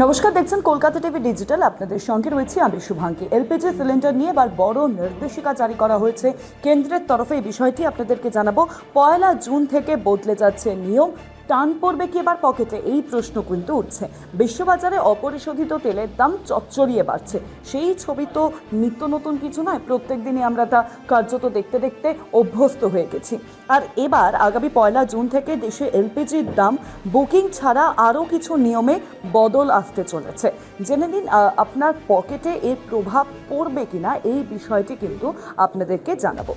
নমস্কার, দেখছেন Kolkata TV digital. আপনাদের সঙ্গে রয়েছে আমি শুভাঙ্কি। এলপিজি সিলিন্ডার নিয়ে এবার বড় নির্দেশিকা জারি করা হয়েছে কেন্দ্রের তরফে। এই বিষয়টি আপনাদেরকে জানাবো। 1 জুন থেকে বদলে যাচ্ছে নিয়ম। টান পড়বে কি এবার পকেটে, এই প্রশ্ন কিন্তু উঠছে। বিশ্ববাজারে অপরিশোধিত তেলের দাম চচ্চড়িয়ে বাড়ছে। সেই ছবি তো নিত্য নতুন কিছু নয়, প্রত্যেক দিনই আমরা তা কার্যত দেখতে দেখতে অভ্যস্ত হয়ে গেছি। আর এবার আগামী 1 জুন থেকে দেশে এলপিজির দাম বুকিং ছাড়া আরও কিছু নিয়মে বদল আসতে চলেছে। জেনে নিন আপনার পকেটে এর প্রভাব পড়বে কিনা, এই বিষয়টি কিন্তু আপনাদেরকে জানাবো।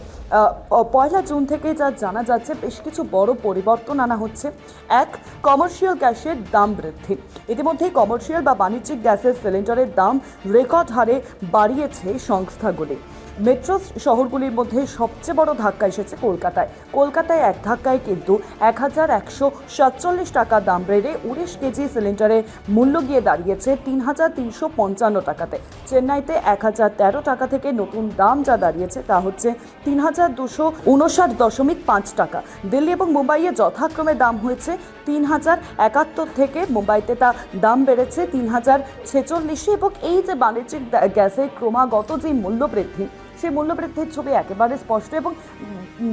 1 জুন থেকে যা জানা যাচ্ছে, বেশ কিছু বড় পরিবর্তন আনা হচ্ছে। এক, কমার্শিয়াল গ্যাসের দাম বৃদ্ধি। ইতিমধ্যেই কমার্শিয়াল বা বাণিজ্যিক গ্যাসের সিলিন্ডারের দাম রেকর্ড হারে বাড়িয়েছে সংস্থাগুলি। মেট্রো শহরগুলির মধ্যে সবচেয়ে বড় ধাক্কা এসেছে কলকাতায় এক ধাক্কায় কিন্তু 1147 টাকা দাম বেড়ে 19 কেজি সিলিন্ডারের মূল্য গিয়ে দাঁড়িয়েছে 3355 টাকাতে। চেন্নাইতে 1013 টাকা থেকে নতুন দাম যা দাঁড়িয়েছে তা হচ্ছে 3259.5 টাকা। দিল্লি এবং মুম্বাইয়ে যথাক্রমে দাম হয়েছে 3071 থেকে, মুম্বাইতে তা দাম বেড়েছে 3046। এবং এই যে বাণিজ্যিক গ্যাসের ক্রমাগত যে মূল্য বৃদ্ধি, সেই মূল্যবৃদ্ধির ছবি একেবারে স্পষ্ট। এবং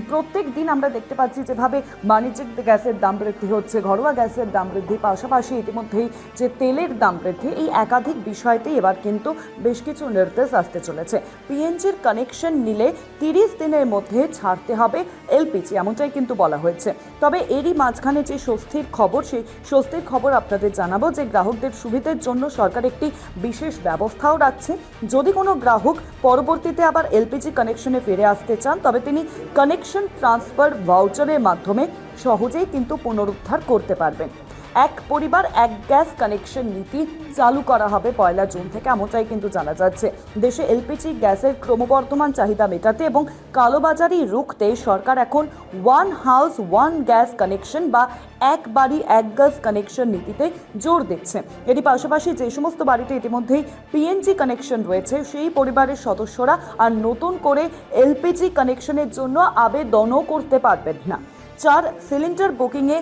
প্রত্যেক দিন আমরা দেখতে পাচ্ছি যেভাবে বাণিজ্যিক গ্যাসের দাম বৃদ্ধি হচ্ছে, ঘরোয়া গ্যাসের দাম বৃদ্ধি, পাশাপাশি ইতিমধ্যেই যে তেলের দাম বৃদ্ধি, এই একাধিক বিষয়তেই এবার কিন্তু বেশ কিছু নির্দেশ আসতে চলেছে। পিএনজির কানেকশন নিলে 30 দিনের মধ্যে ছাড়তে হবে এলপিজি, এমনটাই কিন্তু বলা হয়েছে। তবে এরই মাঝখানে যে স্বস্তির খবর, সেই স্বস্তির খবর আপনাদের জানাবো যে গ্রাহকদের সুবিধার জন্য সরকার একটি বিশেষ ব্যবস্থাও রাখছে। যদি কোনো গ্রাহক পরবর্তীতে আবার এলপিজি কানেকশনে ফিরে আসতে চান, তবে তিনি কানেকশন ট্রান্সফার ভাউচারের মাধ্যমে সহজেই কিন্তু পুনরুদ্ধার করতে পারবেন। এক পরিবার এক গ্যাস কানেকশন নীতি চালু করা হবে 1 জুন থেকে, এমনটাই কিন্তু জানা যাচ্ছে। দেশে এলপিজি গ্যাসের ক্রমবর্ধমান চাহিদা মেটাতে এবং কালোবাজারি রুখতে সরকার এখন one house one gas connection বা এক বাড়ি এক গ্যাস কানেকশন নীতিতে জোর দিচ্ছে। এটি পাশাপাশি যে সমস্ত বাড়িতে ইতিমধ্যেই পিএনজি কানেকশন রয়েছে, সেই পরিবারের সদস্যরা আর নতুন করে এলপিজি কানেকশনের জন্য আবেদনও করতে পারবেন না। 4, সিলিন্ডার বুকিংয়ে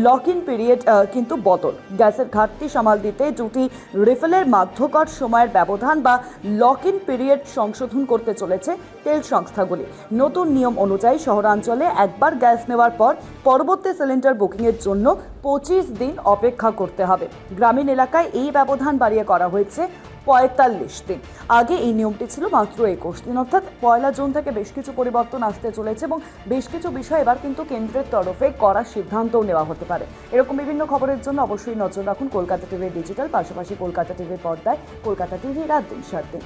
লক ইন পিরিয়ড কিন্তু বদল। গ্যাসের ঘাটতি সামাল দিতে দুটি রিফিলের মধ্যকার সময়ের ব্যবধান বা লক ইন পিরিয়ড সংশোধন করতে চলেছে তেল সংস্থাগুলি। নতুন নিয়ম অনুযায়ী শহরাঞ্চলে একবার গ্যাস নেওয়ার পর পরবর্তী সিলিন্ডার বুকিংয়ের জন্য 25 দিন অপেক্ষা করতে হবে। গ্রামীণ এলাকায় এই ব্যবধান বাড়িয়ে করা হয়েছে 45 দিন। আগে এই নিয়মটি ছিল মাত্র 21 দিন। অর্থাৎ 1 জুন থেকে বেশ কিছু পরিবর্তন আসতে চলেছে এবং বেশ কিছু বিষয় এবার কিন্তু কেন্দ্রের তরফে করার সিদ্ধান্তও নেওয়া হতে পারে। এরকম বিভিন্ন খবরের জন্য অবশ্যই নজর রাখুন কলকাতা টিভি ডিজিটাল, পাশাপাশি কলকাতা টিভির পর্দায় কলকাতা টিভি রাত 7 দিন।